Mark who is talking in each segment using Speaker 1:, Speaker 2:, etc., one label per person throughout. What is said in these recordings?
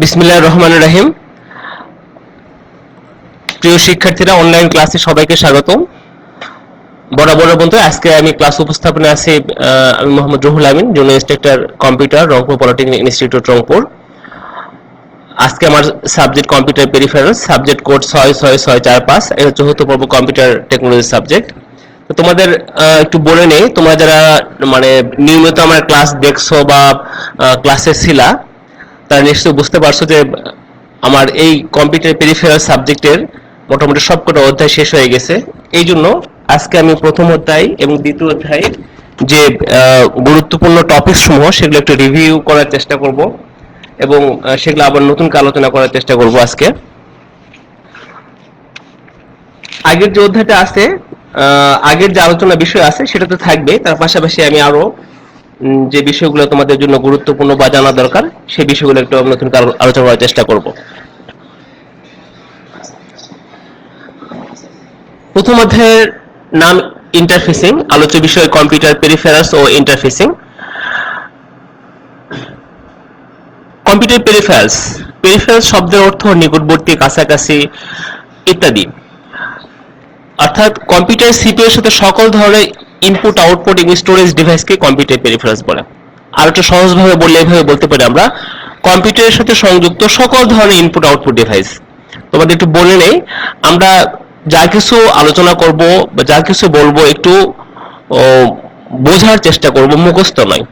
Speaker 1: বিসমিল্লাহির রহমানির রহিম। প্রিয় শিক্ষার্থীরা, অনলাইন ক্লাসে সবাইকে স্বাগতম। বরাবরের মতো আজকে আমি ক্লাস উপস্থাপনে আছি। আমি Mohammad Ruhul Amin, junior instructor computer, Rangpur polytechnic institute, Rangpur. আজকে আমার subject computer peripherals, subject code 66645। এটা চতুর্থ পর্ব কম্পিউটার টেকনোলজি সাবজেক্ট। তো তোমাদের একটু বলে নেই, তোমরা যারা মানে নিয়মিত আমার ক্লাস দেখছো বা ক্লাসে ছিলা, তারা নিশ্চয়ই বুঝতে পারছো যে আমার এই কম্পিউটার পেরিফেরাল সাবজেক্টের মোটামুটি সবকটা অধ্যায় শেষ হয়ে গেছে। এই জন্য আজকে আমি প্রথম অধ্যায় এবং দ্বিতীয় অধ্যায় যে গুরুত্বপূর্ণ টপিক সমূহ সেগুলো একটু রিভিউ করার চেষ্টা করব এবং সেগুলো আবার নতুন করে আলোচনা করার চেষ্টা করব আজকে। আগের যে অধ্যায়টা আছে, আগের যে আলোচনা বিষয় আছে সেটা তো থাকবে, তার পাশাপাশি আমি আরো যে বিষয়গুলো তোমাদের জন্য গুরুত্বপূর্ণ বা জানা দরকার সেই বিষয়গুলো একটু নতুন করে আলোচনা করার চেষ্টা করব। প্রথম অধ্যায়ের নাম ইন্টারফেসিং, আলোচ্য বিষয় কম্পিউটার পেরিফেরালস ও ইন্টারফেসিং। কম্পিউটার পেরিফেরালস, পেরিফেরালস শব্দের অর্থ নিকটবর্তী, কাছাকাছি ইত্যাদি। অর্থাৎ কম্পিউটার সিপিইউ এর সাথে সকল ধরনের ইনপুট, আউটপুট এবং স্টোরেজ ডিভাইসকে কম্পিউটার পেরিফেরালস বলে। আর একটু সহজভাবে বললে এভাবে বলতে পারি আমরা, কম্পিউটারের সাথে সংযুক্ত সকল ধরনের ইনপুট আউটপুট ডিভাইস। তোমাদের একটু বলে নেই, আমরা যা কিছু আলোচনা করব বা যা কিছু বলবো একটু বোঝার চেষ্টা করব, মুখস্থ নয়।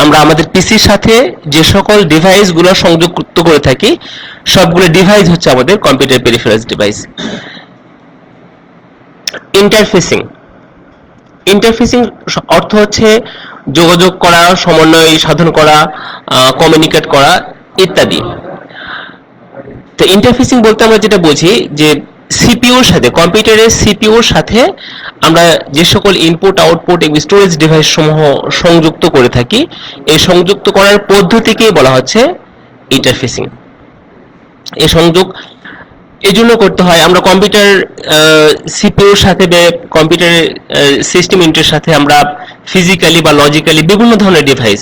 Speaker 1: আমরা আমাদের পিসির সাথে যে সকল ডিভাইস গুলো সংযুক্ত করে থাকি সবগুলো ডিভাইস হচ্ছে আমাদের computer peripherals device. Interfacing, interfacing অর্থ হচ্ছে যোগাযোগ করা, সমন্বয় সাধন করা, কমিউনিকেট করা ইত্যাদি। তো ইন্টারফেসিং বলতে আমরা যেটা বুঝি যে সিপিইউর সাথে, কম্পিউটারের সিপিইউর সাথে আমরা যে সকল ইনপুট, আউটপুট এবং স্টোরেজ ডিভাইস সমূহ সংযুক্ত করে থাকি, এই সংযুক্ত করার পদ্ধতিকেই বলা হচ্ছে ইন্টারফেসিং। এই সংযোগ এই জন্য করতে হয়, আমরা কম্পিউটার সিপিইউর সাথে কম্পিউটারের সিস্টেম ইউনিটের সাথে আমরা ফিজিক্যালি বা লজিক্যালি বিভিন্ন ধরনের ডিভাইস,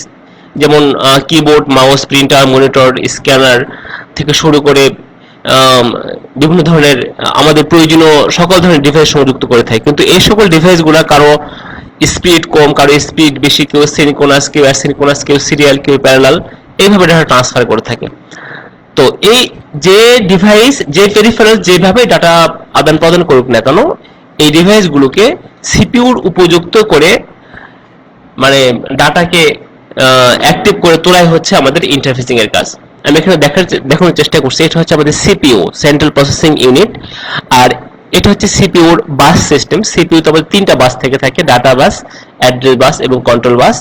Speaker 1: যেমন keyboard, mouse, printer, monitor, scanner থেকে শুরু করে বিভিন্ন ধরনের আমাদের প্রয়োজনীয় সকল ধরনের ডিভাইস সংযুক্ত করে থাকি। কিন্তু এই সকল ডিভাইসগুলো কারো স্পিড কম, কারো স্পিড বেশি, কেউ সিনক্রোনাস, কেউ অ্যাসিনক্রোনাস, কেউ সিরিয়াল, কেউ প্যারালাল, এইভাবে ডাটা ট্রান্সফার করে থাকে। তো এই যে ডিভাইস, যে পেরিফেরালস যেভাবে ডাটা আদান প্রদান করুক না কেন, এই ডিভাইসগুলোকে সিপিইউর উপযুক্ত করে মানে ডাটাকে অ্যাক্টিভ করে তোলাই হচ্ছে আমাদের ইন্টারফেসিং এর কাজ। আমি এখানে দেখানোর চেষ্টা করছি, এটা হচ্ছে আমাদের সিপিইউ, সেন্ট্রাল প্রসেসিং ইউনিট। আর এটা হচ্ছে সিপিইউর বাস সিস্টেম। সিপিইউ তো আমাদের তিনটা বাস থেকে থাকে, ডাটা বাস, অ্যাড্রেস বাস এবং কন্ট্রোল বাস।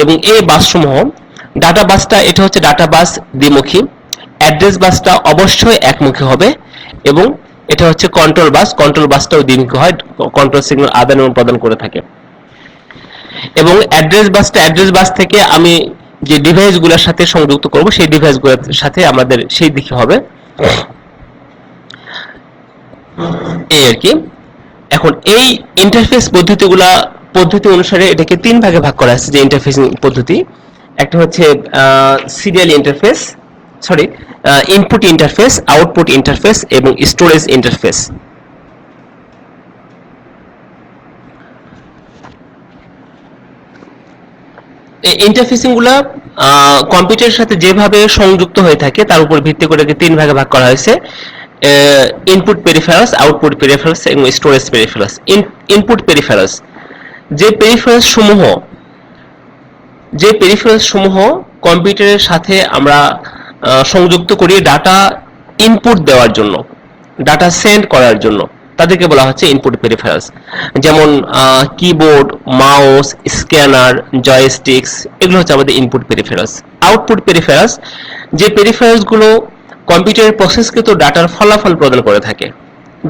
Speaker 1: এবং এই বাসসমূহ, ডাটা বাসটা এটা হচ্ছে ডাটা বাস দ্বিমুখী, অ্যাড্রেস বাসটা অবশ্যই একমুখী হবে, এবং এটা হচ্ছে কন্ট্রোল বাস, কন্ট্রোল বাসটাও দ্বিমুখী হয়, কন্ট্রোল সিগন্যাল আদান এবং প্রদান করে থাকে। এবং অ্যাড্রেস বাস থেকে আমি যে ডিভাইসগুলোর সাথে সংযুক্ত করব সেই ডিভাইসগুলোর সাথে আমাদের সেই দিকে হবে, এই আর কি। এখন এই ইন্টারফেস পদ্ধতি অনুসারে এটাকে তিন ভাগে ভাগ করা আছে যে ইন্টারফেসিং পদ্ধতি। একটা হচ্ছে serial interface, sorry input interface, output interface এবং স্টোরেজ ইন্টারফেস। এই ইন্টারফেসিং গুলা কম্পিউটারের সাথে যেভাবে সংযুক্ত হয়ে থাকে তার উপর ভিত্তি করে তিন ভাগে ভাগ করা হয়েছে: ইনপুট পেরিফেরালস, আউটপুট পেরিফেরালস এবং স্টোরেজ পেরিফেরালস। ইনপুট পেরিফেরালস, যে পেরিফেরালস সমূহ কম্পিউটারের সাথে আমরা সংযুক্ত করি ডাটা ইনপুট দেওয়ার জন্য, ডাটা সেন্ড করার জন্য, তাদেরকে বলা হচ্ছে ইনপুট পেরিফেরালস। যেমন কিবোর্ড, মাউস, স্ক্যানার, জয়স্টিক্স, এগুলো হচ্ছে আমাদের ইনপুট পেরিফেরালস। আউটপুট পেরিফেরালস, যে পেরিফেরালস গুলো কম্পিউটারের প্রসেসকৃত ডাটার ফলাফল প্রদান করে থাকে,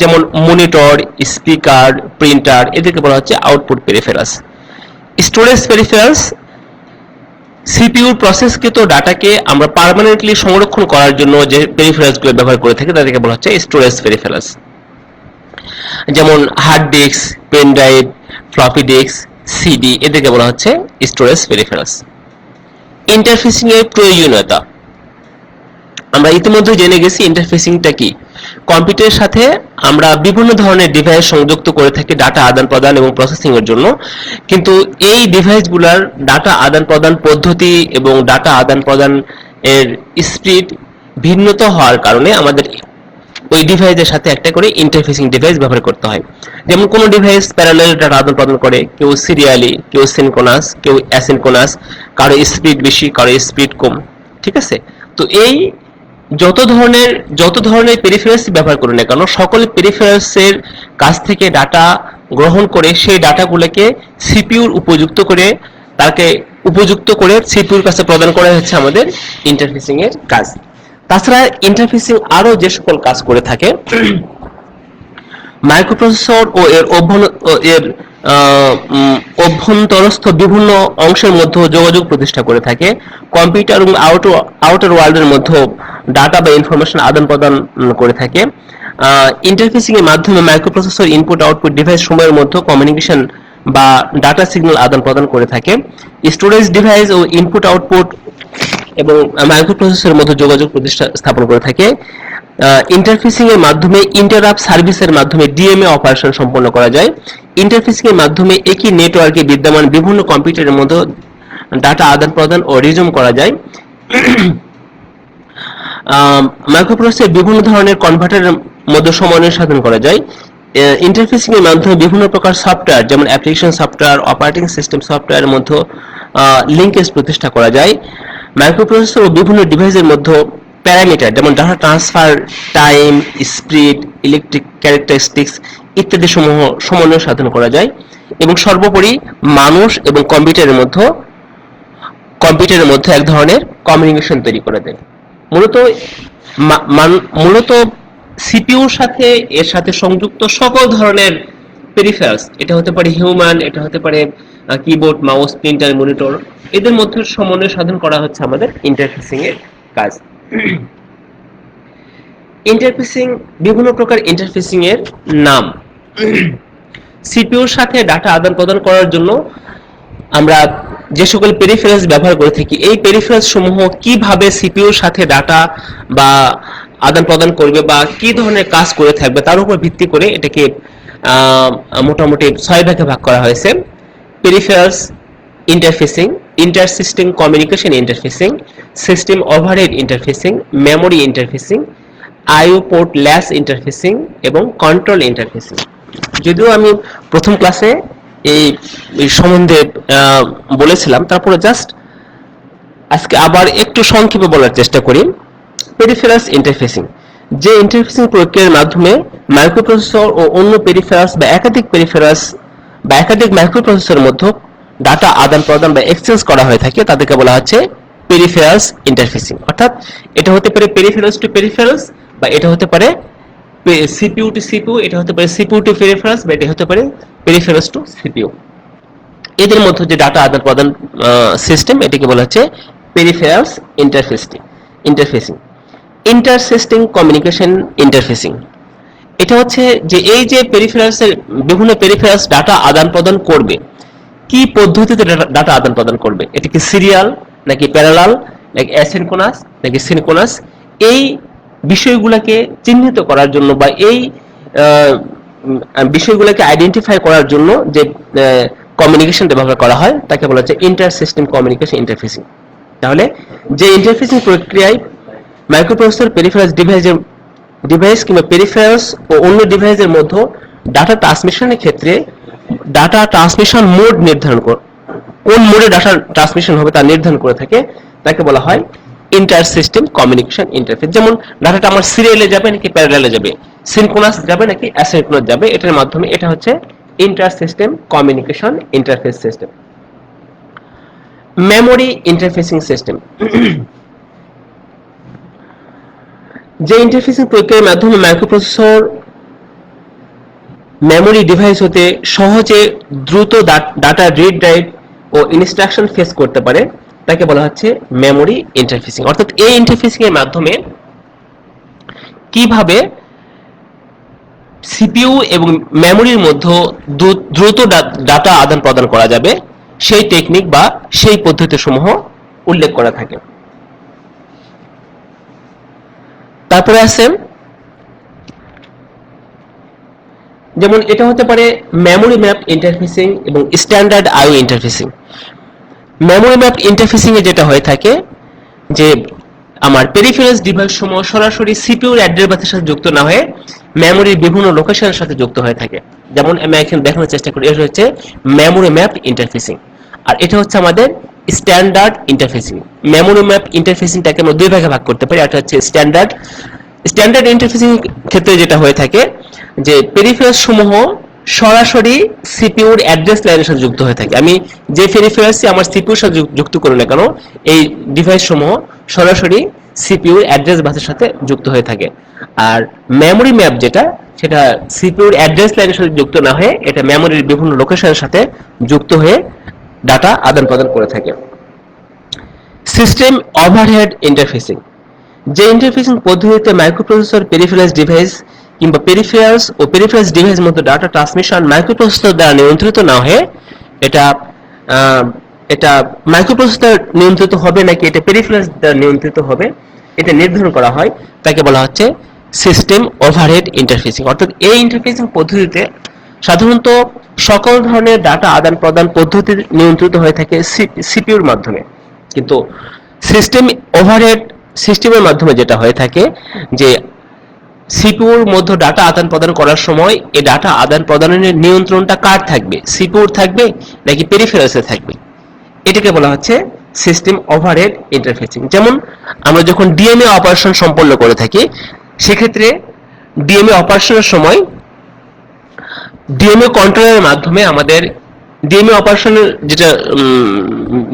Speaker 1: যেমন মনিটর, স্পিকার, প্রিন্টার, এদেরকে বলা হচ্ছে আউটপুট পেরিফেরালস। স্টোরেজ পেরিফেরালস, সিপিইউর প্রসেসকৃত ডাটাকে আমরা পার্মানেন্টলি সংরক্ষণ করার জন্য যে পেরিফেরালস গুলো ব্যবহার করে থাকি তাদেরকে বলা হচ্ছে স্টোরেজ পেরিফেরালস, যেমন hard disk, pen drive, floppy disk, CD, এদেরকে বলা হচ্ছে স্টোরেজ পেরিফেরালস। ইন্টারফেসিং এর প্রয়োজনীয়তা, আমরা ইতিমধ্যে জেনে গেছি ইন্টারফেসিংটা কি। কম্পিউটারের সাথে আমরা বিভিন্ন ধরনের ডিভাইস সংযুক্ত করে থাকি ডাটা আদান প্রদান এবং প্রসেসিং এর জন্য, কিন্তু এই ডিভাইসগুলোর ডাটা আদান প্রদান পদ্ধতি এবং ডাটা আদান প্রদান এর স্পিড ভিন্নতা হওয়ার কারণে আমাদের ওই ডিভাইসের সাথে একটা করে ইন্টারফেসিং ডিভাইস ব্যবহার করতে হয়। যেমন কোনো ডিভাইস প্যারালাল ডাটা আদান প্রদান করে, কেউ সিরিয়ালি, কেউ সিনক্রোনাস, কেউ অ্যাসিনক্রোনাস, কারো স্পিড বেশি, কারো স্পিড কম, ঠিক আছে। তো এই যত ধরনের পেরিফেরালস ব্যবহার করুন না কেন, সকল পেরিফেরালসের কাছ থেকে ডাটা গ্রহণ করে সেই ডাটাগুলোকে সিপিইউর উপযুক্ত করে সিপিইউর কাছে প্রদান করা হচ্ছে আমাদের ইন্টারফেসিং এর কাজ। তাছাড়া ইন্টারফেসিং আরো যে সকল কাজ করে থাকে, মাইক্রোপ্রসেসর ও এর অভ্যন্তরস্থ বিভিন্ন অংশের মধ্যে যোগাযোগ প্রতিষ্ঠা করে থাকে, কম্পিউটার এবং আউটার ওয়ার্ল্ডের মধ্যে ডাটা বা ইনফরমেশন আদান প্রদান করে থাকে। ইন্টারফেসিং এর মাধ্যমে মাইক্রোপ্রসেসর ইনপুট আউটপুট ডিভাইস সময়ের মধ্যে কমিউনিকেশন বা ডাটা সিগন্যাল আদান প্রদান করে থাকে। স্টোরেজ ডিভাইস ও ইনপুট আউটপুট এবং মাইক্রোপ্রসেসরের মধ্যে যোগাযোগ প্রতিষ্ঠা স্থাপন করে থাকে। ইন্টারফেসিং এর মাধ্যমে ইন্টারাপ্ট সার্ভিসের মাধ্যমে ডিএমএ অপারেশন সম্পন্ন করা যায়। ইন্টারফেসিং এর মাধ্যমে একই নেটওয়ার্কে বিদ্যমান বিভিন্ন কম্পিউটারের মধ্যে ডাটা আদান প্রদান ও রিজুম করা যায়। মাইক্রোপ্রসেসর বিভিন্ন ধরনের কনভার্টারের মধ্যে সমন্বয় সাধন করা যায়। ইন্টারফেসিং এর মাধ্যমে বিভিন্ন প্রকার সফটওয়্যার, যেমন অ্যাপ্লিকেশন সফটওয়্যার, অপারেটিং সিস্টেম সফটওয়্যারের মধ্যে লিঙ্কেজ প্রতিষ্ঠা করা যায়। মাইক্রোপ্রসেসর ও বিভিন্ন ডিভাইসের মধ্যে প্যারামিটার, যেমন data transfer time, speed, electric characteristics ইত্যাদি সমূহ সমন্বয় সাধন করা যায়। এবং সর্বোপরি মানুষ এবং কম্পিউটারের মধ্যে এক ধরনের কমিউনিকেশন তৈরি করে দেয়। মূলত সিপিইউর সাথে এর সাথে সংযুক্ত সকল ধরনের পেরিফেরালস, এটা হতে পারে হিউম্যান, এটা হতে পারে কিবোর্ড, মাউস, প্রিন্টার, মনিটর, এদের মধ্যে সমন্বয় সাধন করা হচ্ছে আমাদের ইন্টারফেসিং এর কাজ। ইন্টারফেসিং, বিভিন্ন প্রকার ইন্টারফেসিং এর নাম। সিপিইউর সাথে ডাটা আদান প্রদান করার জন্য আমরা যে সকল পেরিফেরালস ব্যবহার করে থাকি, এই পেরিফেরালস সমূহ কিভাবে সিপিইউর সাথে ডাটা বা আদান প্রদান করবে বা কি ধরনের কাজ করে থাকবে তার উপর ভিত্তি করে এটাকে মোটামুটি 6 ভাগে ভাগ করা হয়েছে। Peripherals interfacing, inter system communication interfacing, system overhead interfacing, memory interfacing, IO port less interfacing এবং কন্ট্রোল ইন্টারফেসিং। যদিও আমি প্রথম ক্লাসে এই সম্বন্ধে বলেছিলাম, তারপরে জাস্ট আজকে আবার একটু সংক্ষেপে বলার চেষ্টা করি। পেরিফেরালস ইন্টারফেসিং, যে ইন্টারফেসিং প্রক্রিয়ার মাধ্যমে মাইক্রোপ্রসেসর ও অন্য পেরিফেরালস বা একাধিক পেরিফেরালস বা একাধিক মাইক্রোপ্রসেসরের মধ্যে ডাটা আদান প্রদান বা এক্সচেঞ্জ করা হয়ে থাকে তাদেরকে বলা হচ্ছে পেরিফেরালস ইন্টারফেসিং। অর্থাৎ এটা হতে পারে পেরিফেরালস টু পেরিফেরালস, বা এটা হতে পারে সিপিইউ টু সিপিইউ, এটা হতে পারে সিপিইউ টু পেরিফেরালস, বা এটা হতে পারে পেরিফেরালস টু সিপিইউ। এদের মধ্যে যে ডাটা আদান প্রদান সিস্টেম, এটাকে বলা হচ্ছে peripherals interfacing. Inter system communication interfacing, এটা হচ্ছে যে এই যে পেরিফেরালসের বিভিন্ন পেরিফেরালস ডাটা আদান প্রদান করবে, কি পদ্ধতিতে ডাটা আদান প্রদান করবে, এটা কি সিরিয়াল নাকি প্যারালাল নাকি অ্যাসিনক্রোনাস নাকি সিনক্রোনাস, এই বিষয়গুলোকে চিহ্নিত করার জন্য বা এই বিষয়গুলোকে আইডেন্টিফাই করার জন্য যে কমিউনিকেশনটা ব্যবহার করা হয় তাকে বলা হচ্ছে ইন্টার সিস্টেম কমিউনিকেশন ইন্টারফেসিং। তাহলে যে ইন্টারফেসিং প্রক্রিয়ায় মাইক্রোপ্রসেসর পেরিফেরালস ডিভাইস কিংবা পেরিফেরালস ও অন্য ডিভাইসের মধ্যে ডাটা ট্রান্সমিশনের ক্ষেত্রে ডাটা ট্রান্সমিশন মোড নির্ধারণ করে, কোন মোডে ডাটা ট্রান্সমিশন হবে তা নির্ধারণ করে থাকে, তাকে বলা হয় ইন্টার সিস্টেম কমিউনিকেশন ইন্টারফেস। যেমন ডাটাটা আমার সিরিয়ালে যাবে নাকি প্যারালালে যাবে, সিনক্রোনাস যাবে নাকি অ্যাসিনক্রোনাস যাবে, এটার মাধ্যমে এটা হচ্ছে inter system communication interface system. Memory interfacing system, যে ইন্টারফেসিং প্রক্রিয়ার মাধ্যমে মাইক্রোপ্রসেসর মেমোরি ডিভাইস হতে সহজে দ্রুত ডাটা রিড রাইট ও ইনস্ট্রাকশন ফেস করতে পারে তাকে বলা হচ্ছে মেমোরি ইন্টারফেসিং। অর্থাৎ এই ইন্টারফেসিং এর মাধ্যমে কিভাবে সিপিইউ এবং মেমোরির মধ্যে দ্রুত ডাটা আদান প্রদান করা যাবে সেই টেকনিক বা সেই পদ্ধতি সমূহ উল্লেখ করা থাকে। তারপরে আছে যেমন এটা হতে পারে মেমোরি ম্যাপ ইন্টারফেসিং এবং স্ট্যান্ডার্ড আইও ইন্টারফেসিং। মেমোরি ম্যাপ ইন্টারফেসিং এ যেটা হয়ে থাকে যে আমার পেরিফেরালস ডিভাইস সমূহ সরাসরি সিপিইউর অ্যাড্রেস বাসের সাথে যুক্ত না হয়ে মেমোরির বিভিন্ন লোকেশনের সাথে যুক্ত হয়ে থাকে। যেমন আমি এখানে দেখানোর চেষ্টা করি, এটা হচ্ছে মেমোরি ম্যাপ ইন্টারফেসিং, আর এটা হচ্ছে আমাদের স্ট্যান্ডার্ড ইন্টারফেসিং। মেমোরি ম্যাপ ইন্টারফেসিংটাকে আমরা দুই ভাগে ভাগ করতে পারি। একটা হচ্ছে স্ট্যান্ডার্ড ইন্টারফেসিং ক্ষেত্রে যেটা হয়ে থাকে যে পেরিফেরালস সমূহ সরাসরি সিপিইউর অ্যাড্রেস লাইনের সাথে যুক্ত হয়ে থাকে। আমি যে পেরিফেরালসই আমার সিপিইউর সাথে যুক্ত করি না কেন, এই ডিভাইস সমূহ সরাসরি সিপিইউর অ্যাড্রেস বাসের সাথে যুক্ত হয়ে থাকে। আর মেমোরি ম্যাপ যেটা, সেটা সিপিইউর অ্যাড্রেস লাইনের সাথে যুক্ত না হয়ে এটা মেমোরির বিভিন্ন লোকেশনের সাথে যুক্ত হয়ে ডাটা আদান প্রদান করে থাকে। সিস্টেম ওভারহেড ইন্টারফেসিং, যে ইন্টারফেসিং পদ্ধতিতে মাইক্রোপ্রসেসর, পেরিফেরালস ডিভাইস কিংবা পেরিফেরালস ও পেরিফেরালস ডিভাইসের মধ্যে ডাটা ট্রান্সমিশন মাইক্রোপ্রসেসর দ্বারা নিয়ন্ত্রিত না হয়ে এটা এটা মাইক্রোপ্রসেসর নিয়ন্ত্রিত হবে নাকি এটা পেরিফেরালস দ্বারা নিয়ন্ত্রিত হবে, এটা নির্ধারণ করা হয়, তাকে বলা হচ্ছে সিস্টেম ওভারহেড ইন্টারফেসিং। অর্থাৎ এই ইন্টারফেসিং পদ্ধতিতে সাধারণত সকল ধরনের ডাটা আদান প্রদান পদ্ধতি নিয়ন্ত্রিত হয়ে থাকে সিপিইউর মাধ্যমে, কিন্তু সিস্টেম ওভারহেড সিস্টেমের মাধ্যমে যেটা হয়ে থাকে যে সিপিইউর মধ্যে ডাটা আদান প্রদান করার সময় এই ডাটা আদান প্রদানের নিয়ন্ত্রণটা কার থাকবে, সিপিইউর থাকবে নাকি পেরিফেরালসে থাকবে, এটাকে বলা হচ্ছে সিস্টেম ওভারহেড ইন্টারফেসিং। যেমন আমরা যখন ডিএমএ অপারেশন সম্পন্ন করে থাকি, সেক্ষেত্রে ডিএমএ অপারেশনের সময় ডিএমএ কন্ট্রোলারের মাধ্যমে আমাদের ডিএমএ অপারেশনের যেটা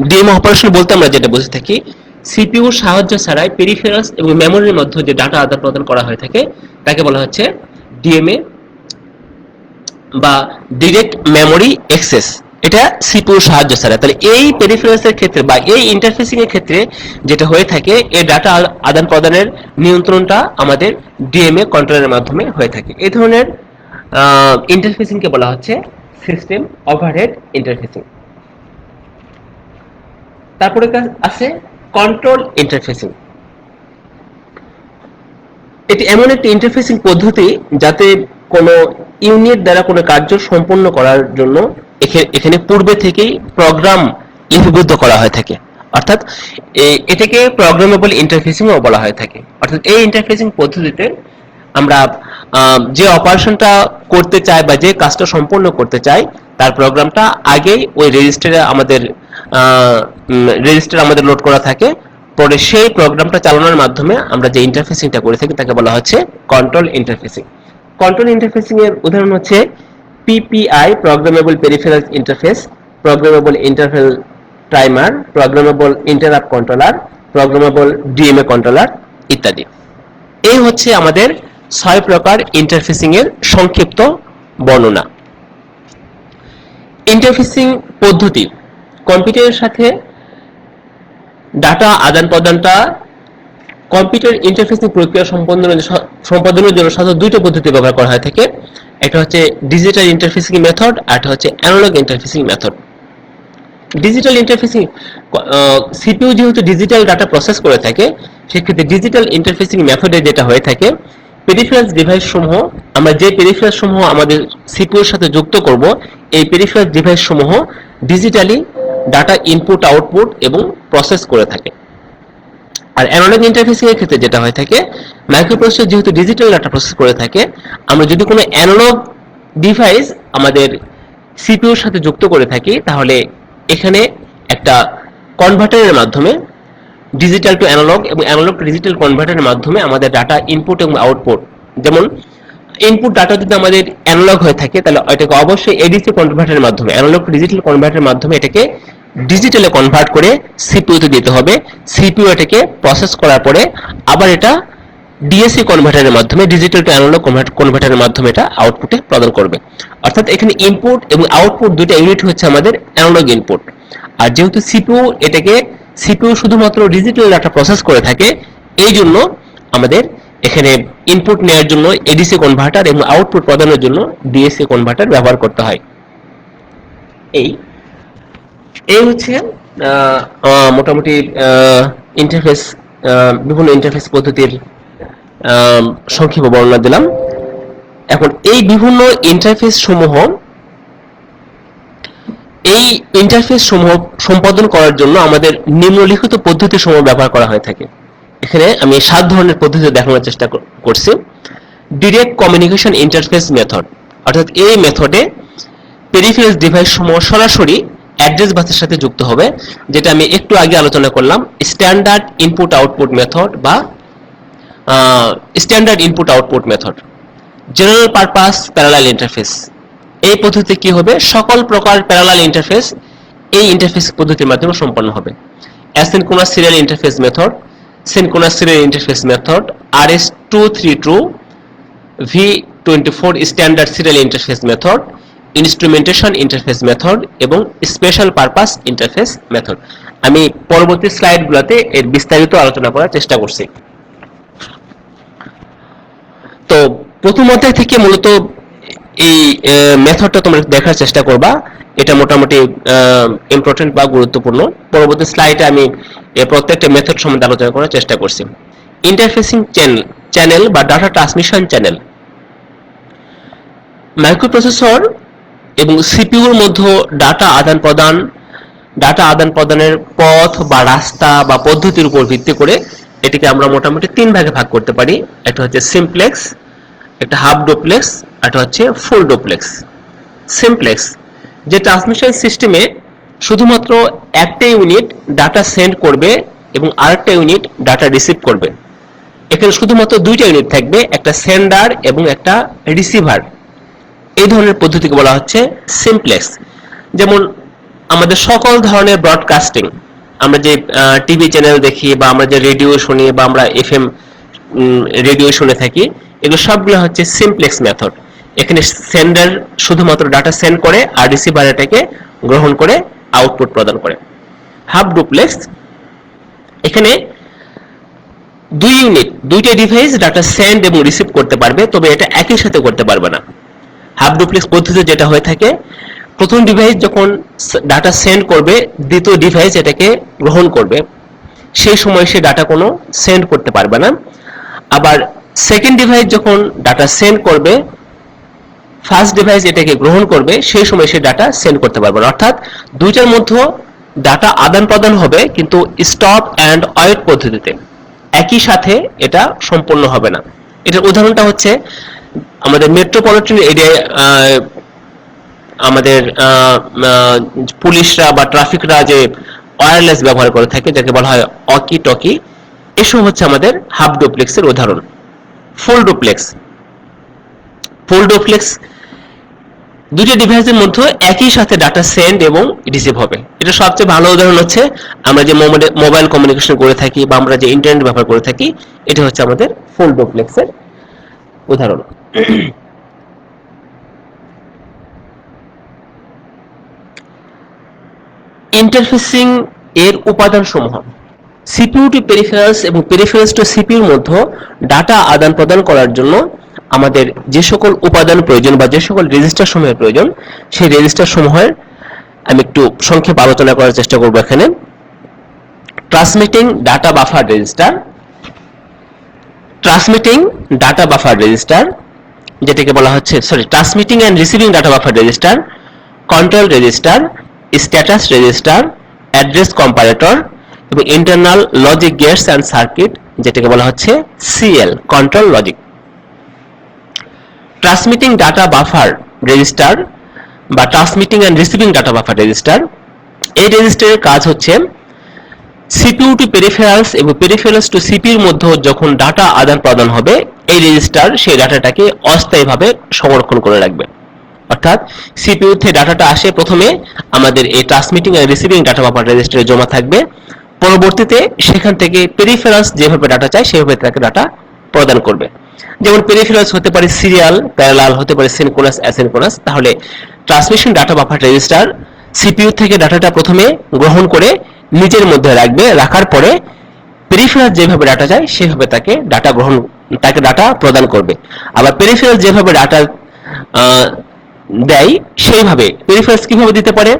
Speaker 1: ডিএমএ অপারেশন বলতে আমরা যেটা বুঝে থাকি, সিপিইউর সাহায্য ছাড়াই পেরিফেরালস এবং মেমোরির মধ্যে যে ডাটা আদান প্রদান করা হয়ে থাকে তাকে বলা হচ্ছে ডিএমএ বা ডিরেক্ট মেমোরি অ্যাক্সেস। এটা সিপিইউর সাহায্য ছাড়া। তাহলে এই পেরিফেরালসের ক্ষেত্রে বা এই ইন্টারফেসিং এর ক্ষেত্রে যেটা হয়ে থাকে, এই ডাটা আদান প্রদানের নিয়ন্ত্রণটা আমাদের ডিএমএ কন্ট্রোলারের মাধ্যমে হয়ে থাকে। এই ধরনের ইন্টারফেসিং কে বলা হচ্ছে সিস্টেম ওভারহেড ইন্টারফেসিং। তারপরে আছে কন্ট্রোল ইন্টারফেসিং। এটি এমন একটি ইন্টারফেসিং পদ্ধতি যাতে কোনো ইউনিট দ্বারা কোনো কার্য সম্পন্ন করার জন্য এখানে পূর্বে থেকেই প্রোগ্রাম লিপিবদ্ধ করা হয়ে থাকে। অর্থাৎ এটাকে প্রোগ্রামেবল ইন্টারফেসিংও বলা হয়ে থাকে। অর্থাৎ এই ইন্টারফেসিং পদ্ধতিতে আমরা যে অপারেশনটা করতে চাই বা যে কাজটা সম্পন্ন করতে চাই তার প্রোগ্রামটা আগেই ওই রেজিস্টারে আমাদের লোড করা থাকে, পরে সেই প্রোগ্রামটা চালানোর মাধ্যমে আমরা যে ইন্টারফেসিংটা করে থাকি তাকে বলা হচ্ছে কন্ট্রোল ইন্টারফেসিং। কন্ট্রোল ইন্টারফেসিং এর উদাহরণ হচ্ছে PPI, programmable peripherals interface, programmable interface timer, programmable interrupt controller, programmable DMA controller ইত্যাদি। এই হচ্ছে আমাদের 6 প্রকার ইন্টারফেসিং এর সংক্ষিপ্ত বর্ণনা। ইন্টারফেসিং পদ্ধতি কম্পিউটারের সাথে ডাটা আদান প্রদানটা কম্পিউটার ইন্টারফেসিং প্রক্রিয়া সম্পাদনের জন্য সাধারণত দুইটা পদ্ধতি ব্যবহার করা হয়ে থাকে। একটা হচ্ছে ডিজিটাল ইন্টারফেসিং মেথড, আর একটা হচ্ছে analog interfacing method. Digital interfacing, CPU যেহেতু ডিজিটাল ডাটা প্রসেস করে থাকে, সেক্ষেত্রে ডিজিটাল ইন্টারফেসিং মেথডে যেটা হয়ে থাকে, পেরিফেরালস ডিভাইস সমূহ, আমরা যে পেরিফেরালস সমূহ আমাদের সিপিইউর সাথে যুক্ত করব, এই পেরিফেরালস ডিভাইস সমূহ ডিজিটালি ডাটা ইনপুট আউটপুট এবং প্রসেস করে থাকে। আর অ্যানালগ ইন্টারফেসিং এর ক্ষেত্রে যেটা হয়ে থাকে, মাইক্রোপ্রসেসর যেহেতু ডিজিটাল ডাটা প্রসেস করে থাকে, আমরা যদি কোনো অ্যানালগ ডিভাইস আমাদের সিপিইউর সাথে যুক্ত করে থাকি, তাহলে এখানে একটা কনভার্টারের মাধ্যমে ডিজিটাল টু অ্যানালগ এবং অ্যানালগ টু ডিজিটাল কনভার্টারের মাধ্যমে আমাদের ডাটা ইনপুট এবং আউটপুট, যেমন ইনপুট ডাটা যদি আমাদের অ্যানালগ হয়ে থাকে তাহলে এটাকে অবশ্যই এডিসি কনভার্টারের মাধ্যমে, অ্যানালগ টু ডিজিটাল কনভার্টারের মাধ্যমে এটাকে ডিজিটালে কনভার্ট করে সিপিইউতে দিতে হবে। সিপিইউ এটাকে প্রসেস করার পরে আবার এটা ডিএসি কনভার্টারের মাধ্যমে, ডিজিটাল টু অ্যানালগ কনভার্টারের মাধ্যমে এটা আউটপুটে প্রদান করবে। অর্থাৎ এখানে ইনপুট এবং আউটপুট দুটো ইউনিট হচ্ছে আমাদের অ্যানালগ ইনপুট। আর যেহেতু সিপিইউ শুধুমাত্র ডিজিটাল ডাটা প্রসেস করে থাকে, এই জন্য আমাদের এখানে ইনপুট নেওয়ার জন্য এডিসি কনভার্টার এবং আউটপুট প্রদানের জন্য ডিএসি কনভার্টার ব্যবহার করতে হয়। এই হচ্ছে মোটামুটি ইন্টারফেস, বিভিন্ন ইন্টারফেস পদ্ধতির সংক্ষেপে বর্ণনা দিলাম। এখন এই বিভিন্ন ইন্টারফেস সমূহ সম্পাদন করার জন্য আমাদের নিম্নলিখিত পদ্ধতি সমূহ ব্যবহার করা হয়ে থাকে। এখানে আমি 7 ধরনের পদ্ধতি দেখানোর চেষ্টা করছি। ডিরেক্ট কমিউনিকেশন ইন্টারফেস মেথড, অর্থাৎ এই মেথডে পেরিফেরাল ডিভাইস সমূহ সরাসরি অ্যাড্রেস বাসের সাথে যুক্ত হবে, যেটা আমি একটু আগে আলোচনা করলাম স্ট্যান্ডার্ড ইনপুট আউটপুট মেথড বা standard input output method. General purpose parallel interface, এই পদ্ধতিতে কি হবে, সকল প্রকার প্যারালাল ইন্টারফেস এই ইন্টারফেস পদ্ধতির মাধ্যমে সম্পন্ন হবে। Asynchronous serial interface method, synchronous serial interface method, RS232, V24 standard serial interface method, instrumentation interface method এবং স্পেশাল পারপাস ইন্টারফেস মেথড। আমি পরবর্তী স্লাইডগুলোতে এর বিস্তারিত আলোচনা করার চেষ্টা করছি। তো প্রথম অধ্যায় থেকে মূলত এই মেথডটা তোমরা দেখার চেষ্টা করবা, এটা মোটামুটি ইম্পর্টেন্ট বা গুরুত্বপূর্ণ। পরবর্তী স্লাইডে আমি প্রত্যেকটা মেথড সম্বন্ধে আলোচনা করার চেষ্টা করছি। ইন্টারফেসিং চ্যানেল বা ডাটা ট্রান্সমিশন চ্যানেল, মাইক্রোপ্রসেসর এবং সিপিইউর মধ্যে ডাটা আদান প্রদানের পথ বা রাস্তা বা পদ্ধতির উপর ভিত্তি করে এটিকে আমরা মোটামুটি 3 ভাগে ভাগ করতে পারি। একটা হচ্ছে সিমপ্লেক্স, একটা হাফ ডুপ্লেক্স, একটা হচ্ছে ফুল ডুপ্লেক্স। সিমপ্লেক্স, যে ট্রান্সমিশন সিস্টেমে শুধুমাত্র একটা ইউনিট ডাটা সেন্ড করবে এবং আরেকটা ইউনিট ডাটা রিসিভ করবে। এখানে শুধুমাত্র 2টা ইউনিট থাকবে, একটা সেন্ডার এবং একটা রিসিভার। এই ধরনের পদ্ধতিকে বলা হচ্ছে সিমপ্লেক্স। যেমন আমাদের সকল ধরনের ব্রডকাস্টিং, আমরা যে টিভি চ্যানেল দেখি বা আমরা যে রেডিও শুনি বা আমরা এফএম রেডিও শুনে থাকি, এগুলো সবগুলো হচ্ছে সিমপ্লেক্স মেথড। এখানে সেন্ডার শুধুমাত্র ডাটা সেন্ড করে আর রিসিভার এটাকে গ্রহণ করে আউটপুট প্রদান করে। হাফ ডুপ্লেক্স, এখানে 2 ইউনিট 2টা ডিভাইস ডাটা সেন্ড এবং রিসিভ করতে পারবে, তবে এটা একই সাথে করতে পারবে না। হাফ ডুপ্লেক্স পদ্ধতিতে যেটা হয়ে থাকে, প্রথম ডিভাইস যখন ডাটা সেন্ড করবে, দ্বিতীয় ডিভাইস এটাকে গ্রহণ করবে, সেই সময় সে ডাটা কোনো সেন্ড করতে পারবে না। আবার সেকেন্ড ডিভাইস যখন ডাটা সেন্ড করবে, ফার্স্ট ডিভাইস এটাকে গ্রহণ করবে, সেই সময় সে ডাটা সেন্ড করতে পারবে না। অর্থাৎ দুইটার মধ্যে ডাটা আদান প্রদান হবে, কিন্তু স্টপ অ্যান্ড ওয়েট পদ্ধতিতে, একই সাথে এটা সম্পন্ন হবে না। এটার উদাহরণটা হচ্ছে আমাদের মেট্রোপলিটন এরিয়ায় আমাদের পুলিশরা বা ট্রাফিকরা যে ওয়্যারলেস ব্যবহার করে থাকে, যাকে বলা হয় ওয়াকি টকি, এসব হচ্ছে আমাদের হাফ ডুপ্লেক্সের উদাহরণ। ফুল ডুপ্লেক্স, দুইটা ডিভাইসের মধ্যে একই সাথে ডাটা সেন্ড এবং রিসিভ হবে। এটা সবচেয়ে ভালো উদাহরণ হচ্ছে আমরা যে মোবাইল কমিউনিকেশন করে থাকি বা আমরা যে ইন্টারনেট ব্যবহার করে থাকি, এটা হচ্ছে আমাদের ফুল ডুপ্লেক্সের উদাহরণ। ইন্টারফেসিং এর উপাদান সমূহ, সিপিইউ টু পেরিফেরালস এবং পেরিফেরালস টু সিপিইউর মধ্যে ডাটা আদান প্রদান করার জন্য আমাদের যে সকল উপাদান প্রয়োজন বা যে সকল রেজিস্টার সমূহের প্রয়োজন, সেই রেজিস্টার সমূহের আমি একটু সংক্ষেপে আলোচনা করার চেষ্টা করব। এখানে ট্রান্সমিটিং ডাটা বাফার রেজিস্টার, যেটাকে বলা হচ্ছে transmitting and receiving data buffer register, control register, status register, address comparator এবং internal logic gates and circuit, যেটাকে বলা হচ্ছে CL, control logic. Transmitting data buffer register বা transmitting and receiving data buffer register, এই রেজিস্টারের কাজ হচ্ছে সিপিইউ টু পেরিফেরালস এবং পেরিফেরালস টু সিপিইউর মধ্যে যখন ডাটা আদান প্রদান হবে, এই রেজিস্টার সেই ডাটাটাকে অস্থায়ীভাবে সংরক্ষণ করে রাখবে। অর্থাৎ সিপিইউ থেকে ডাটাটা আসে, প্রথমে আমাদের এই transmitting and receiving data buffer রেজিস্টারে জমা থাকবে, পরবর্তীতে সেখান থেকে পেরিফেরালস যেভাবে ডাটা চায় সেভাবে তাকে ডাটা প্রদান করবে। যেমন পেরিফেরালস হতে পারে সিরিয়াল, প্যারালাল হতে পারে সিনক্রোনাস, অ্যাসিনক্রোনাস। তাহলে transmission data buffer register CPU থেকে ডাটাটা প্রথমে গ্রহণ করে নিজের মধ্যে রাখবে, রাখার পরে পেরিফেরালস যেভাবে ডাটা চায় সেভাবে তাকে ডাটা প্রদান করবে। আবার পেরিফেরালস যেভাবে ডাটা দেয় সেইভাবে পেরিফেরালস কিভাবে দিতে পারে,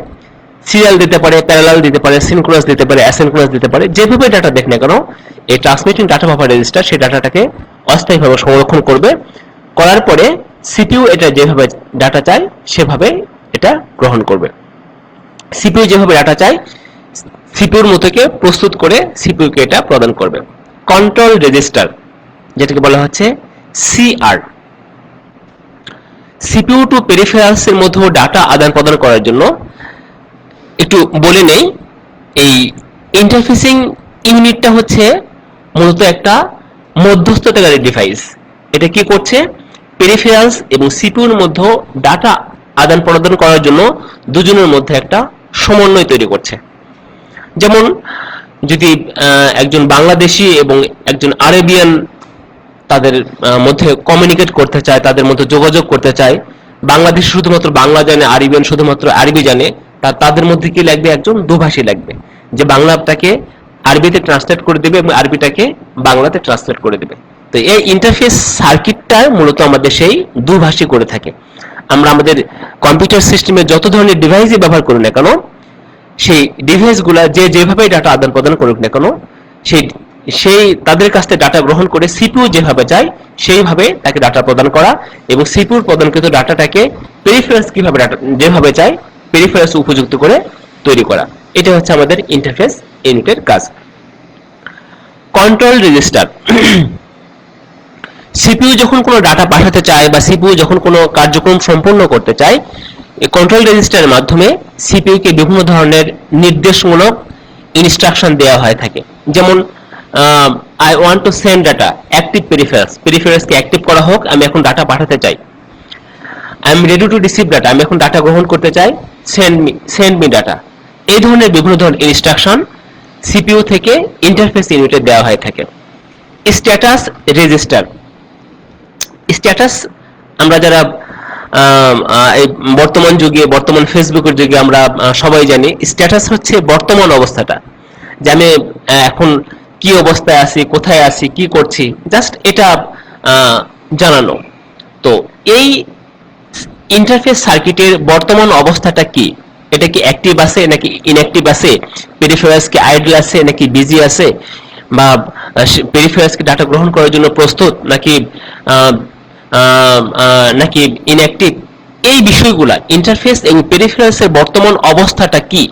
Speaker 1: সিরিয়াল দিতে পারে, প্যারালাল দিতে পারে, সিনক্রোনাস দিতে পারে, অ্যাসিনক্রোনাস দিতে পারে। যেভাবে ডাটা দেখ না কেন, এই ট্রান্সমিটিং ডাটা বাফার রেজিস্টার সেই ডাটাটাকে অস্থায়ীভাবে সংরক্ষণ করবে। করার পরে সিপিইউ এটা যেভাবে ডাটা চায় সেভাবে এটা গ্রহণ করবে। সিপিইউ যেভাবে ডাটা চায় সিপিইউর মতোকে প্রস্তুত করে সিপিইউ কে এটা প্রদান করবে। কন্ট্রোল রেজিস্টার, যেটাকে বলা হচ্ছে সিআর, সিপিইউ টু পেরিফেরালস এর মধ্যে ডাটা আদান প্রদান করার জন্য একটু বলে নেই, এই ইন্টারফেসিং ইউনিটটা হচ্ছে মূলত একটা মধ্যস্থতাকারী ডিভাইস। এটা কি করছে, পেরিফেরালস এবং সিপিইউর মধ্যে ডাটা আদান প্রদান করার জন্য দুজনের মধ্যে একটা সমন্বয় তৈরি করছে। যেমন যদি একজন বাংলাদেশি এবং একজন আরবিয়ান তাদের মধ্যে কমিউনিকেট করতে চায়, তাদের মধ্যে যোগাযোগ করতে চায়, বাংলাদেশ শুধুমাত্র বাংলা জানে, আরবিয়ান শুধুমাত্র আরবি জানে, তাদের মধ্যে কি লাগবে, একজন দুভাষী লাগবে, যে বাংলাটাকে আরবিতে ট্রান্সলেট করে দেবে এবং আরবিটাকে বাংলাতে ট্রান্সলেট করে দেবে। তো এই ইন্টারফেস সার্কিটটা মূলত আমাদের সেই দুভাষী করে থাকে। আমরা আমাদের কম্পিউটার সিস্টেমে যত ধরনের ডিভাইসই ব্যবহার করি না কেন, সেই ডিভাইসগুলা যে যেভাবে ডাটা আদান প্রদান করুক না কেন, সেই তাদের কাছ থেকে ডাটা গ্রহণ করে সিপিইউ যেভাবে চায় সেইভাবে তাকে ডাটা প্রদান করা এবং সিপিইউর প্রদানকৃত ডাটাটাকে পেরিফেরালস কিভাবে ডাটা যেভাবে চায় পেরিফেরালস উপযুক্ত করে তৈরি করা। এটা হচ্ছে আমাদের ইন্টারফেস ইউনিটের কাজ। কন্ট্রোল রেজিস্টার, সিপিইউ যখন কোনো ডাটা পাঠাতে চায় বা সিপিইউ যখন কোনো কার্যক্রম সম্পন্ন করতে চায়, এই কন্ট্রোল রেজিস্টারের মাধ্যমে সিপিইউ কে বিভিন্ন ধরনের নির্দেশমূলক ইনস্ট্রাকশন দেওয়া হয়ে থাকে। যেমন I want to send data, active peripherals K active করা হোক, আমি এখন ডাটা পাঠাতে চাই। I am ready to receive data, আমি এখন ডাটা গ্রহণ করতে চাই, সেন্ড মি ডাটা। এই ধরনের বিভিন্ন ধরনের ইনস্ট্রাকশন সিপিইউ থেকে ইন্টারফেস ইউনিটে দেওয়া হয়ে থাকে। স্ট্যাটাস রেজিস্টার, স্ট্যাটাস আমরা যারা এই বর্তমান যুগে, বর্তমান ফেসবুকের যুগে আমরা সবাই জানি, স্ট্যাটাস হচ্ছে বর্তমান অবস্থাটা, যে আমি এখন কি অবস্থায় আছি, কোথায় আছি, কি করছি, জাস্ট এটা জানানো। তো এই ইন্টারফেস সার্কিটের বর্তমান অবস্থাটা কি, এটা কি অ্যাক্টিভ আছে নাকি ইনঅ্যাক্টিভ আছে, পেরিফেরালস কি আইডল আছে নাকি বিজি আছে, বা পেরিফেরালস কি ডাটা গ্রহণ করার জন্য প্রস্তুত নাকি নাকি ইনঅ্যাক্টিভ, এই বিষয়গুলা ইন্টারফেস এবং পেরিফেরালস এর বর্তমান অবস্থাটা কি,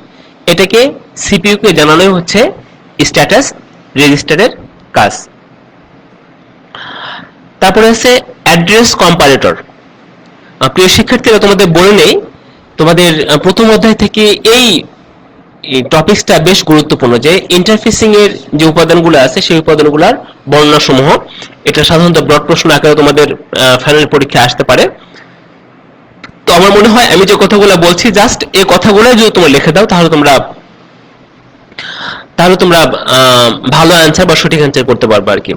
Speaker 1: এটাকে সিপিইউ কে জানানোই হচ্ছে স্ট্যাটাস রেজিস্টারের কাজ। তারপরে আছে অ্যাড্রেস কম্পারেটর। প্রিয় শিক্ষার্থীরা, তোমাদের বলে নেই, তোমাদের প্রথম অধ্যায় থেকে এই টপিকসটা বেশ গুরুত্বপূর্ণ, যে ইন্টারফেসিং এর যে উপাদানগুলো আছে সেই উপাদানগুলোর বর্ণনা সমূহ। এটা সাধারণত ব্রড প্রশ্ন আকারে তোমাদের ফাইনাল পরীক্ষায় আসতে পারে। তো আমার মনে হয় আমি যে কথাগুলো বলছি, জাস্ট এই কথাগুলো যদি তোমরা লিখে দাও তাহলে তোমরা ভালো অ্যান্সার বা সঠিক অ্যান্সার করতে পারবে আর কি।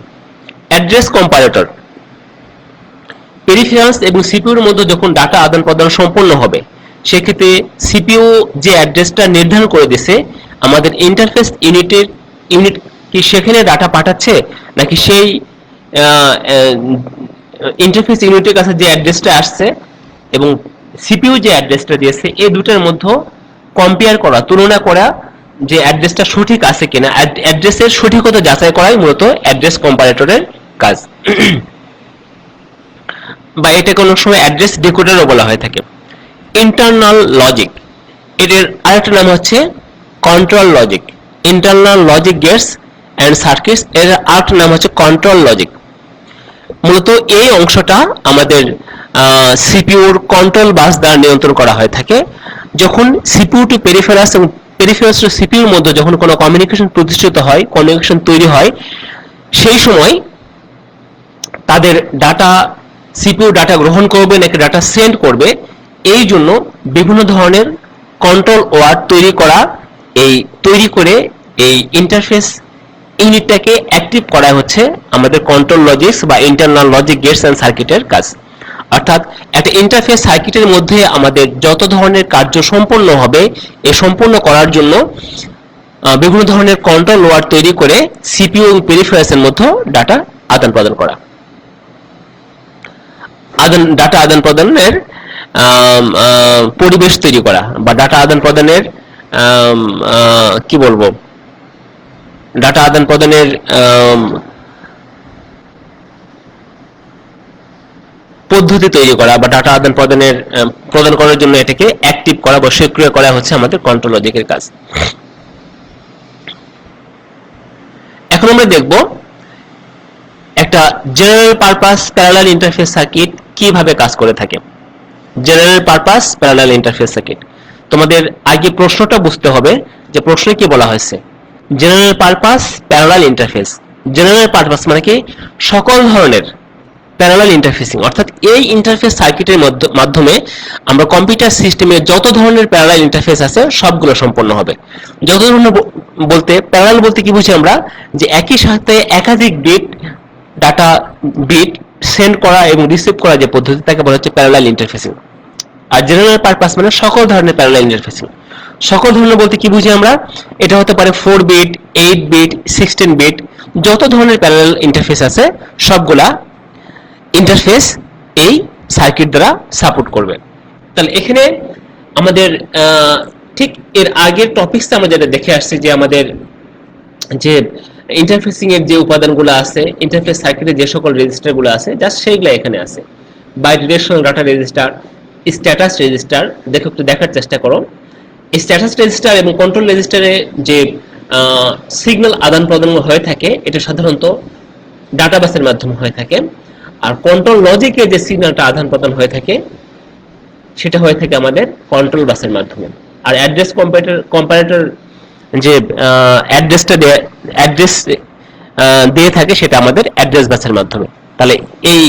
Speaker 1: অ্যাড্রেস কম্পারেটর, পেরিফেরালস এবং সিপিইউর মধ্যে যখন ডাটা আদান প্রদান সম্পন্ন হবে, সেক্ষেত্রে সিপিইউ যে অ্যাড্রেসটা নির্ধারণ করে দিয়েছে, আমাদের ইন্টারফেস ইউনিট কি সেখানে ডাটা পাঠাচ্ছে নাকি সেই ইন্টারফেস ইউনিটের কাছে যে অ্যাড্রেসটা আসছে এবং সিপিইউ যে অ্যাড্রেসটা দিয়েছে, এই দুটোর মধ্যে কম্পেয়ার করা, তুলনা করা, যে অ্যাড্রেসটা সঠিক আছে কিনা, অ্যাড্রেসের সঠিকতা যাচাই করাই মূলত অ্যাড্রেস কম্পারেটরের কাজ। বা এটাকে অনেক সময় অ্যাড্রেস ডিকোডারও বলা হয়ে থাকে। ইন্টারনাল লজিক, এর আরেকটা নাম হচ্ছে control logic. Internal logic gates and circuits, এর আরেকটা নাম হচ্ছে কন্ট্রোল লজিক। মূলত এই অংশটা আমাদের সিপিইউর কন্ট্রোল বাস দ্বারা নিয়ন্ত্রণ করা হয়ে থাকে। যখন সিপিইউ টু পেরিফেরালস এবং পেরিফেরালস টু সিপিইউর মধ্যে যখন কোনো কমিউনিকেশন প্রতিষ্ঠিত হয়, কমিউনিকেশন তৈরি হয়, সেই সময় তাদের ডাটা, সিপিইউ ডাটা গ্রহণ করবে নাকি ডাটা সেন্ড করবে, এই জন্য বিভিন্ন ধরনের কন্ট্রোল ওয়ার্ড তৈরি করে এই ইন্টারফেস ইউনিটটাকে অ্যাক্টিভ করা হচ্ছে আমাদের কন্ট্রোল লজিক্স বা ইন্টারনাল লজিক গেটস এন্ড সার্কিটের কাজ। অর্থাৎ একটা ইন্টারফেস সার্কিটের মধ্যে আমাদের যত ধরনের কার্য সম্পন্ন হবে, এই সম্পন্ন করার জন্য বিভিন্ন ধরনের কন্ট্রোল ওয়ার্ড তৈরি করে সিপিইউ এবং পেরিফেরালস এর মধ্যে ডাটা আদান প্রদান করা। ডাটা আদান প্রদানের পরিবেশ তৈরি করা বা ডাটা আদান প্রদানের কি বলবো, ডাটা আদান প্রদানের পদ্ধতি তৈরি করা বা ডাটা আদান প্রদান করার জন্য এটাকে অ্যাক্টিভ করা বা সক্রিয় করা হচ্ছে আমাদের কন্ট্রোল লজিকের কাজ। এখন আমরা দেখব একটা general purpose parallel interface circuit কিভাবে কাজ করে থাকে। General purpose parallel interface circuit, তোমাদের আগে প্রশ্নটা বুঝতে হবে যে প্রশ্নে কি বলা হয়েছে। General purpose parallel interface, general purpose মানে কি সকল ধরনের প্যারালাল ইন্টারফেসিং, অর্থাৎ এই ইন্টারফেস সার্কিটের মাধ্যমে আমরা কম্পিউটার সিস্টেমে যত ধরনের প্যারালাল ইন্টারফেস আছে সবগুলো সম্পন্ন হবে। যত ধরনের বলতে প্যারালাল বলতে কি বুঝি আমরা, যে একই সাথে একাধিক ডাটা বিট সেন্ড করা এবং রিসিভ করা যে পদ্ধতি তাকে বলা হচ্ছে প্যারালাল ইন্টারফেসিং। আর জেনারেল পারপাস মানে সকল ধরনের প্যারালাল ইন্টারফেসিং। সকল ধরনের বলতে কি বুঝি আমরা, এটা হতে পারে 4 বিট, 8 বিট, 16 বিট, যত ধরনের প্যারালাল ইন্টারফেস আছে সবগুলা ইন্টারফেস এই সার্কিট দ্বারা সাপোর্ট করবে। তাহলে এখানে আমাদের ঠিক এর আগের টপিকসটা আমরা যেটা দেখে আসছি যে আমাদের যে ইন্টারফেসিং এর যে উপাদানগুলো আছে, ইন্টারফেস সার্কিটের যে সকল রেজিস্টারগুলো আছে জাস্ট সেইগুলো এখানে আছে। বাইডিরেকশনাল ডাটা রেজিস্টার, স্ট্যাটাস রেজিস্টার, দেখো একটু দেখার চেষ্টা করো। স্ট্যাটাস রেজিস্টার এবং কন্ট্রোল রেজিস্টারে যে সিগন্যাল আদান প্রদান হয়ে থাকে এটা সাধারণত ডাটাবাসের মাধ্যমে হয়ে থাকে। আর কন্ট্রোল লজিকে যে সিগন্যালটা আদান প্রদান হয়ে থাকে সেটা হয়ে থাকে আমাদের কন্ট্রোল বাসের মাধ্যমে। আর অ্যাড্রেস কম্পারেটর যে অ্যাড্রেসটা দিয়ে থাকে সেটা আমাদের অ্যাড্রেস বাসের মাধ্যমে। তাহলে এই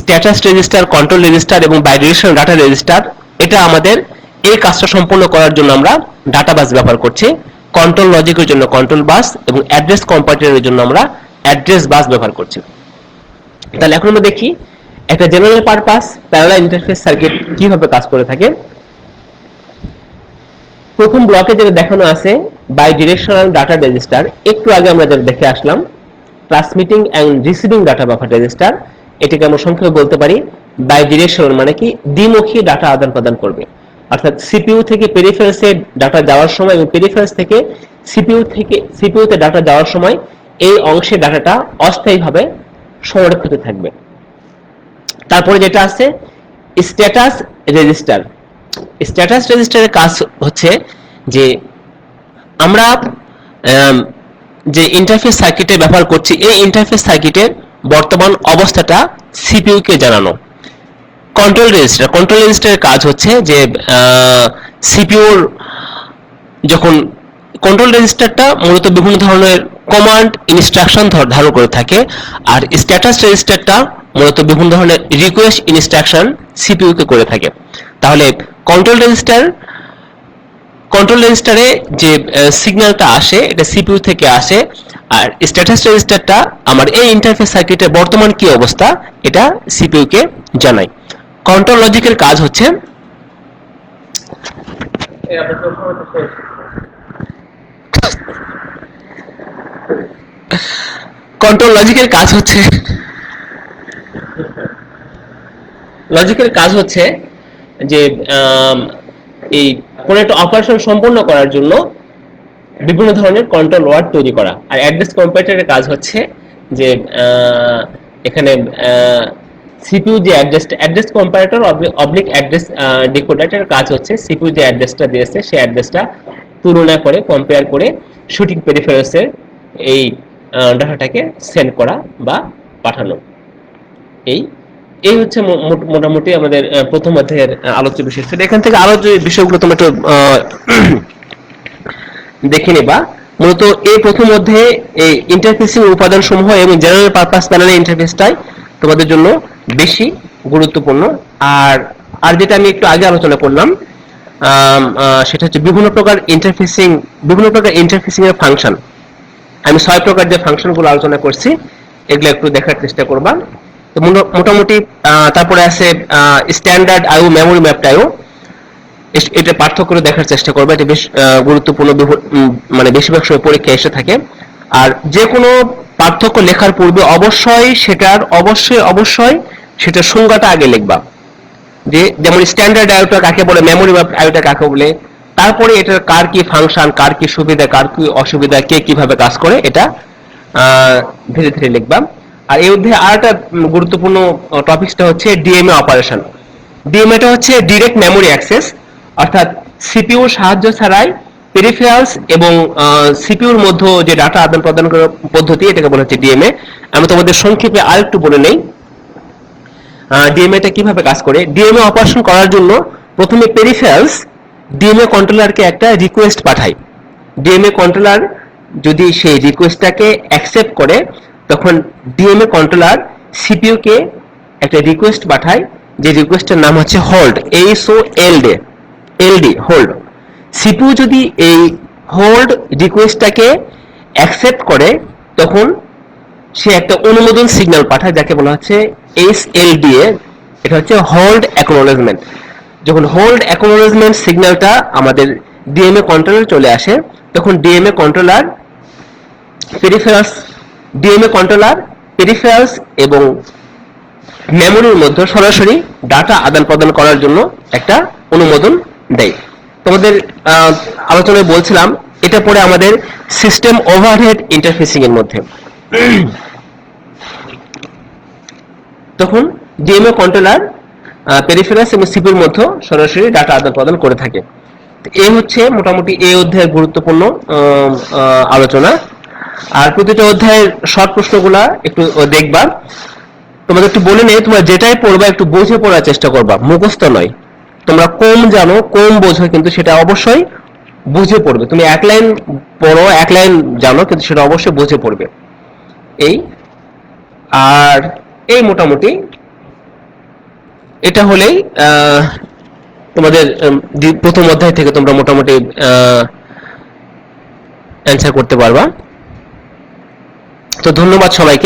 Speaker 1: স্ট্যাটাস রেজিস্টার, কন্ট্রোল রেজিস্টার এবং বাইডিরেকশনাল ডাটা রেজিস্টার এটা আমাদের এই কাজটা সম্পূর্ণ করার জন্য আমরা ডাটা বাস ব্যবহার করছি। কন্ট্রোল লজিকের জন্য কন্ট্রোল বাস এবং অ্যাড্রেস কম্পারেটরের জন্য আমরা অ্যাড্রেস বাস ব্যবহার করছি। তাহলে এখন আমরা দেখি একটা general purpose parallel interface circuit কিভাবে কাজ করে থাকে। প্রথম ব্লকে যেটা দেখানো আছে বাইডিরেকশনাল ডাটা রেজিস্টার, একটু আগে আমরা যেটা দেখে আসলাম transmitting and receiving data buffer register, এটাকে আমরা সংক্ষেপে বলতে পারি বাইডিরেকশনাল, মানে কি দ্বিমুখী ডাটা আদান প্রদান করবে। অর্থাৎ সিপিইউ থেকে পেরিফেরালসে ডাটা যাওয়ার সময় এবং পেরিফেরালস থেকে সিপিইউতে ডাটা যাওয়ার সময় এই অংশে ডাটাটা অস্থায়ীভাবে সংরক্ষিত থাকবে। তারপরে যেটা আছে স্ট্যাটাস রেজিস্টার। স্ট্যাটাস রেজিস্টারের কাজ হচ্ছে যে আমরা যে ইন্টারফেস সার্কিটে ব্যবহার করছি এই ইন্টারফেস সার্কিটের বর্তমান অবস্থাটা সিপিইউ কে জানানো। কন্ট্রোল রেজিস্টারের কাজ হচ্ছে যে সিপিইউর যখন কন্ট্রোল রেজিস্টারটা মূলত বিভিন্ন ধরনের কমান্ড ইনস্ট্রাকশন ধারণ করে থাকে, আর স্ট্যাটাস রেজিস্টারটা মূলত বিভিন্ন ধরনের রিকোয়েস্ট ইনস্ট্রাকশন সিপিইউ কে করে থাকে। তাহলে কন্ট্রোল রেজিস্টারে যে সিগন্যালটা আসে এটা সিপিইউ থেকে আসে, আর স্ট্যাটাস রেজিস্টারটা আমার এই ইন্টারফেস সার্কিটের বর্তমান কি অবস্থা এটা সিপিইউ কে জানায়। কন্ট্রোল লজিকের কাজ হচ্ছে যে এই কোন একটা অপারেশন সম্পন্ন করার জন্য বিভিন্ন ধরনের কন্ট্রোল ওয়ার্ড তৈরি করা। আর অ্যাড্রেস কম্পারেটরের কাজ হচ্ছে যে এখানে সিপিইউ যে অ্যাড্রেস কম্পারেটর অবলিক অ্যাড্রেস ডিকোডারের কাজ হচ্ছে সিপিইউ যে অ্যাড্রেসটা দিয়েছে সেই অ্যাড্রেসটা তুলনা করে কম্পেয়ার করে শুটিং পেরিফেরালসের এই ডাটাটাকে সেন্ড করা বা পাঠানো। এই হচ্ছে মোটামুটি আমাদের প্রথম অধ্যায়ের আলোচ্য বিষয়। এখান থেকে আরো যে বিষয়গুলো তোমরা একটু দেখে নেবা। মূলত এই প্রথম অধ্যায়ে এই ইন্টারফেসিং উপাদান সমূহ এবং জেনারেল পারপাস প্যানেল ইন্টারফেসটাই তোমাদের জন্য বেশি গুরুত্বপূর্ণ। আর যেটা আমি একটু আগে আলোচনা করলাম সেটা হচ্ছে বিভিন্ন প্রকার ইন্টারফেসিং এর ফাংশন। আমি 6 প্রকার যে ফাংশনগুলো আলোচনা করছি এগুলো একটু দেখার চেষ্টা করবা। তো মোটামুটি তারপরে আছে স্ট্যান্ডার্ড আইও, মেমোরি ম্যাপড আইও, এটা পার্থক্য করে দেখার চেষ্টা করবে। এটা বেশ গুরুত্বপূর্ণ, মানে বেশিরভাগ সময় পরীক্ষায় এসে থাকে। আর যে কোনো পার্থক্য লেখার পূর্বে অবশ্যই সেটা সংজ্ঞাটা আগে লিখবা, যে যেমন স্ট্যান্ডার্ড আইওটা কাকে বলে, মেমোরি ম্যাপড আইওটা কাকে বলে, তারপরে এটার কার কি ফাংশন, কার কি সুবিধা, কার কি অসুবিধা, কে কিভাবে কাজ করে, এটা ধীরে ধীরে লিখবা। আর এই অধ্যায়ে আর একটা গুরুত্বপূর্ণ টপিকসটা হচ্ছে ডিএমএ অপারেশন। ডিএমএটা হচ্ছে ডিরেক্ট মেমোরি অ্যাক্সেস, অর্থাৎ সিপিইউর সাহায্য ছাড়াই পেরিফেরালস এবং সিপিইউর মধ্যে যে ডাটা আদান প্রদান করার পদ্ধতি, এটাকে বলা হচ্ছে ডিএমএ। আমি তোমাদের সংক্ষেপে আরেকটু বলে নেই ডিএমএটা কিভাবে কাজ করে। ডিএমএ অপারেশন করার জন্য প্রথমে পেরিফেরালস ডিএমএ কন্ট্রোলারকে একটা রিকোয়েস্ট পাঠায়। ডিএমএ কন্ট্রোলার যদি সেই রিকোয়েস্টটাকে অ্যাকসেপ্ট করে, তখন ডিএমএ কন্ট্রোলার সিপিইউ কে একটা রিকোয়েস্ট পাঠায়, যে রিকোয়েস্টের নাম হচ্ছে হোল্ড, এলডি হোল্ড। সিপিইউ যদি এই হোল্ড রিকোয়েস্টটাকে অ্যাকসেপ্ট করে, তখন সে একটা অনুমোদন সিগন্যাল পাঠায়, যাকে বলা হচ্ছে এসএলডিএ। এটা হচ্ছে হোল্ড অ্যাকনোলেজমেন্ট। যখন হোল্ড অ্যাকনোলেজমেন্ট সিগন্যালটা আমাদের ডিএমএ কন্ট্রোলারে চলে আসে, তখন ডিএমএ কন্ট্রোলার পেরিফেরালস এবং মেমোরির মধ্যে সরাসরি ডাটা আদান প্রদান করার জন্য একটা অনুমোদন দেয়। তোমাদের আলোচনায় বলছিলাম, এটা পরে আমাদের সিস্টেম ওভারহেড ইন্টারফেসিং এর মধ্যে। তখন ডিএমএ কন্ট্রোলার পেরিফেরালস এবং সিপিইউর মধ্যে সরাসরি ডাটা আদান প্রদান করে থাকে। এই হচ্ছে মোটামুটি এই অধ্যায়ের গুরুত্বপূর্ণ আলোচনা। আর প্রতিটা অধ্যায়ের শর্ট প্রশ্নগুলা একটু দেখবা। তোমাদের একটু বলে নেই, তোমরা যেটাই পড়বা একটু বুঝে পড়ার চেষ্টা করবা, মুখস্থ নয়। তোমরা কম জানো, কম বোঝো, কিন্তু সেটা অবশ্যই বুঝে পড়বে। তুমি এক লাইন পড়ো, এক লাইন জানো, কিন্তু সেটা অবশ্যই বুঝে পড়বে। এই আর এই মোটামুটি এটা হলেই তোমাদের প্রথম অধ্যায় থেকে তোমরা মোটামুটি অ্যান্সার করতে পারবা। তো ধন্যবাদ সবাইকে।